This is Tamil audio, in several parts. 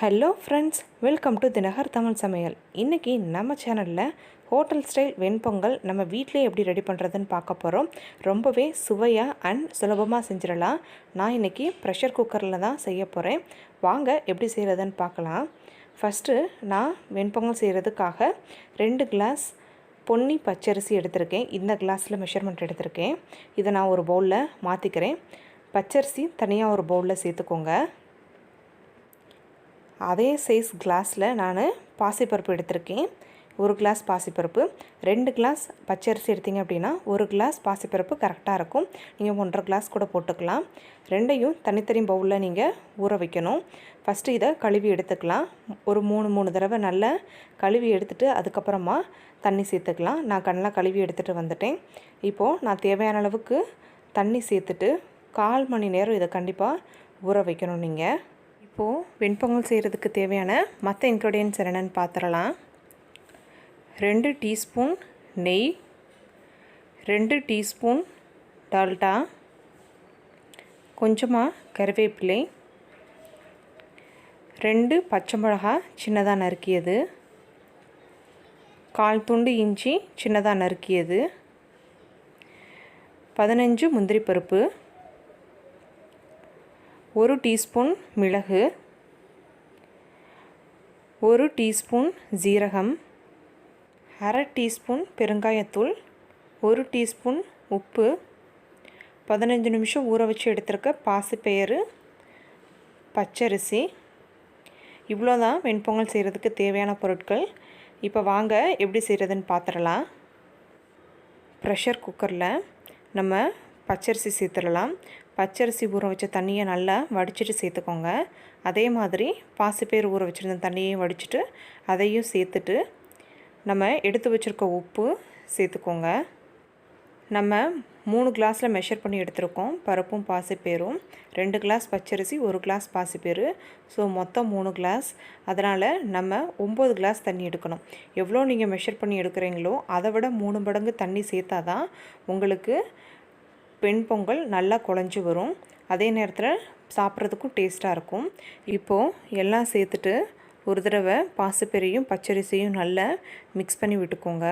Hello friends, welcome to Dinakar Tamil சமையல். இன்றைக்கி நம்ம சேனலில் ஹோட்டல் ஸ்டைல் வெண்பொங்கல் நம்ம வீட்டிலே எப்படி ரெடி பண்ணுறதுன்னு பார்க்க போகிறோம். ரொம்பவே சுவையாக அண்ட் சுலபமாக செஞ்சிடலாம். நான் இன்றைக்கி ப்ரெஷர் குக்கரில் தான் செய்ய போகிறேன். வாங்க எப்படி செய்கிறதுன்னு பார்க்கலாம். ஃபஸ்ட்டு நான் வெண்பொங்கல் செய்கிறதுக்காக 2 கிளாஸ் பொன்னி பச்சரிசி எடுத்திருக்கேன். இந்த கிளாஸில் மெஷர்மெண்ட் எடுத்திருக்கேன். இதை நான் ஒரு பவுலில் மாற்றிக்கிறேன். பச்சரிசி தனியாக ஒரு பவுலில் சேர்த்துக்கோங்க. அதே சைஸ் கிளாஸில் நான் பாசிப்பருப்பு எடுத்திருக்கேன். 1 கிளாஸ் பாசிப்பருப்பு. 2 கிளாஸ் பச்சரிசி எடுத்திங்க அப்படின்னா 1 கிளாஸ் பாசிப்பருப்பு கரெக்டாக இருக்கும். நீங்கள் 1.5 கிளாஸ் கூட போட்டுக்கலாம். ரெண்டையும் தனித்தனி பவுலில் நீங்கள் ஊற வைக்கணும். ஃபஸ்ட்டு இதை கழுவி எடுத்துக்கலாம். ஒரு 3 தடவை நல்லா கழுவி எடுத்துகிட்டு அதுக்கப்புறமா தண்ணி சேர்த்துக்கலாம். நான் நல்லா கழுவி எடுத்துகிட்டு வந்துட்டேன். இப்போது நான் தேவையான அளவுக்கு தண்ணி சேர்த்துட்டு 1/4 மணி நேரம் இதை கண்டிப்பாக ஊற வைக்கணும். நீங்கள் இப்போது வெண்பொங்கல் செய்கிறதுக்கு தேவையான மற்ற இன்க்ரீடியன்ட்ஸ் என்னென்னு பார்த்துடலாம். 2 டீஸ்பூன் நெய், 2 டீஸ்பூன் டால்டா, கொஞ்சமாக கறிவேப்பிலை, 2 பச்சை மிளகாய் சின்னதாக நறுக்கியது, 1/4 துண்டு இஞ்சி சின்னதாக நறுக்கியது, 15 முந்திரி பருப்பு, 1 டீஸ்பூன் மிளகு, 1 டீஸ்பூன் ஜீரகம், 1/2 டீஸ்பூன் பெருங்காயத்தூள், 1 டீஸ்பூன் உப்பு, 15 நிமிஷம் ஊற வச்சு எடுத்துருக்க பாசிப்பயிறு, பச்சரிசி. இவ்வளோ தான் வெண்பொங்கல் செய்கிறதுக்கு தேவையான பொருட்கள். இப்போ வாங்க எப்படி செய்கிறதுன்னு பார்த்துடலாம். ப்ரெஷர் குக்கரில் நம்ம பச்சரிசி சேர்த்துடலாம். பச்சரிசி ஊற வச்ச தண்ணியை நல்லா வடிச்சிட்டு சேர்த்துக்கோங்க. அதே மாதிரி பாசிப்பயிறு ஊற வச்சுருந்த தண்ணியையும் வடிச்சிட்டு அதையும் சேர்த்துட்டு நம்ம எடுத்து வச்சுருக்க உப்பு சேர்த்துக்கோங்க. நம்ம 3 கிளாஸில் மெஷர் பண்ணி எடுத்துருக்கோம். பருப்பும் பாசிப்பயிரும் 2 கிளாஸ் பச்சரிசி, 1 கிளாஸ் பாசிப்பயிறு. ஸோ மொத்தம் 3 கிளாஸ். அதனால் நம்ம 9 கிளாஸ் தண்ணி எடுக்கணும். எவ்வளோ நீங்கள் மெஷர் பண்ணி எடுக்கிறீங்களோ அதை விட 3 மடங்கு தண்ணி சேர்த்தா தான் உங்களுக்கு வெண்பொங்கல் நல்லா குழஞ்சி வரும். அதே நேரத்தில் சாப்பிட்றதுக்கும் டேஸ்ட்டாக இருக்கும். இப்போது எல்லாம் சேர்த்துட்டு ஒரு தடவை பாசிப்பயிரையும் பச்சரிசியும் நல்லா மிக்ஸ் பண்ணி விட்டுக்கோங்க.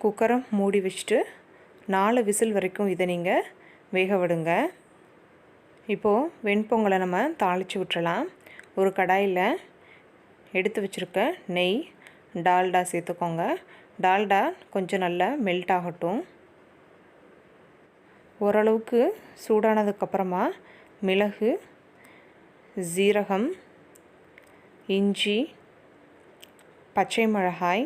குக்கரை மூடி வச்சுட்டு 4 விசில் வரைக்கும் இதை நீங்கள் வேக விடுங்க. இப்போது வெண்பொங்கலை நம்ம தாளித்து விட்டுறலாம். ஒரு கடாயில் எடுத்து வச்சுருக்க நெய், டால்டா சேர்த்துக்கோங்க. டால்டா கொஞ்சம் நல்லா மெல்ட் ஆகட்டும். ஓரளவுக்கு சூடானதுக்கப்புறமா மிளகு, ஜீரகம், இஞ்சி, பச்சை மிளகாய்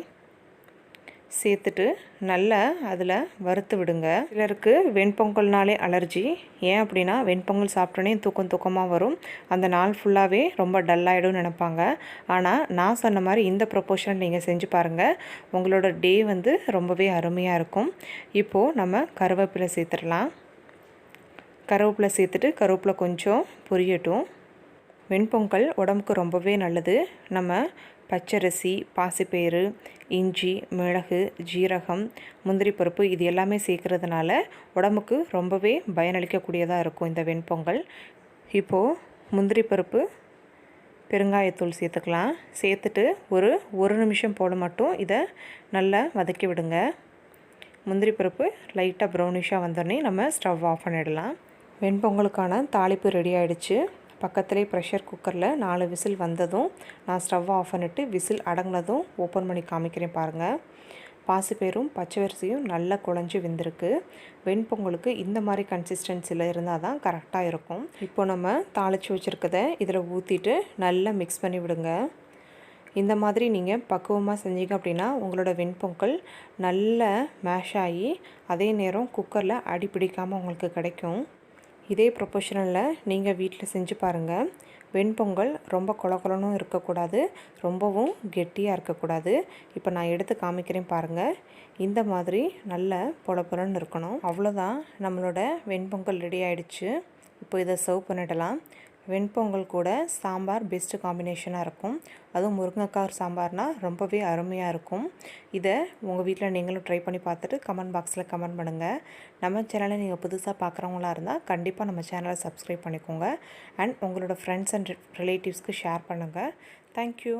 சேர்த்துட்டு நல்லா அதில் வறுத்து விடுங்க. சிலருக்கு வெண்பொங்கல்னாலே அலர்ஜி. ஏன் அப்படின்னா வெண்பொங்கல் சாப்பிட்டோன்னே தூக்கமாக வரும். அந்த நாள் ஃபுல்லாகவே ரொம்ப டல்லாகிடும்னு நினைப்பாங்க. ஆனால் நான் சொன்ன மாதிரி இந்த ப்ரொப்போர்ஷன் நீங்கள் செஞ்சு பாருங்கள். உங்களோட டே ரொம்பவே அருமையாக இருக்கும். இப்போது நம்ம கருவேப்பிலை சேர்த்துடலாம். கருவேப்பிலை சேர்த்துட்டு கருவேப்பிலை கொஞ்சம் பொரியட்டும். வெண்பொங்கல் உடம்புக்கு ரொம்பவே நல்லது. நம்ம பச்சரிசி, பாசிப்பயிறு, இஞ்சி, மிளகு, ஜீரகம், முந்திரி பருப்பு இது எல்லாமே சேர்க்குறதுனால உடம்புக்கு ரொம்பவே பயனளிக்கக்கூடியதாக இருக்கும் இந்த வெண்பொங்கல். இப்போது முந்திரி பருப்பு, பெருங்காயத்தூள் சேர்த்துக்கலாம். சேர்த்துட்டு ஒரு நிமிஷம் போல் மட்டும் இதை நல்லா வதக்கி விடுங்க. முந்திரி பருப்பு லைட்டாக ப்ரௌனிஷாக வந்தோடனே நம்ம ஸ்டவ் ஆஃப் பண்ணிடலாம். வெண்பொங்கலுக்கான தாளிப்பு ரெடி ஆகிடுச்சு. பக்கத்துலேயே ப்ரெஷர் குக்கரில் 4 விசில் வந்ததும் நான் ஸ்டவ் ஆஃப் பண்ணிவிட்டு விசில் அடங்கினதும் ஓப்பன் பண்ணி காமிக்கிறேன் பாருங்கள். பாசிப்பயிரும் பச்சரிசியும் நல்லா குழஞ்சி வெந்திருக்கு. வெண்பொங்கலுக்கு இந்த மாதிரி கன்சிஸ்டன்சியில் இருந்தால் தான் கரெக்டாக இருக்கும். இப்போ நம்ம தாளித்து வச்சுருக்கதை இதில் ஊற்றிட்டு நல்லா மிக்ஸ் பண்ணி விடுங்க. இந்த மாதிரி நீங்கள் பக்குவமாக செஞ்சீங்க அப்படின்னா உங்களோட வெண்பொங்கல் நல்ல மேஷ் ஆகி அதே நேரம் குக்கரில் அடி பிடிக்காமல் உங்களுக்கு கிடைக்கும். இதே ப்ரொபோஷனில் நீங்கள் வீட்டில் செஞ்சு பாருங்கள். வெண்பொங்கல் ரொம்ப கொலன்னு இருக்கக்கூடாது, ரொம்பவும் கெட்டியாக இருக்கக்கூடாது. இப்போ நான் எடுத்து காமிக்கிறேன் பாருங்கள். இந்த மாதிரி நல்ல பொலன்னு இருக்கணும். அவ்வளோதான், நம்மளோட வெண்பொங்கல் ரெடி ஆகிடுச்சு. இப்போ இதை சர்வ் பண்ணிடலாம். வெண்பொங்கல் கூட சாம்பார் பெஸ்ட்டு காம்பினேஷனாக இருக்கும். அதுவும் முருங்கைக்காய் சாம்பார்னால் ரொம்பவே அருமையாக இருக்கும். இதை உங்கள் வீட்டில் நீங்களும் ட்ரை பண்ணி பார்த்துட்டு கமெண்ட் பாக்ஸில் கமெண்ட் பண்ணுங்கள். நம்ம சேனலை நீங்கள் புதுசாக பார்க்குறவங்களா இருந்தால் கண்டிப்பாக நம்ம சேனலை சப்ஸ்கிரைப் பண்ணிக்கோங்க. அண்ட் உங்களோட ஃப்ரெண்ட்ஸ் அண்ட் ரிலேட்டிவ்ஸ்க்கு ஷேர் பண்ணுங்கள். தேங்க்யூ.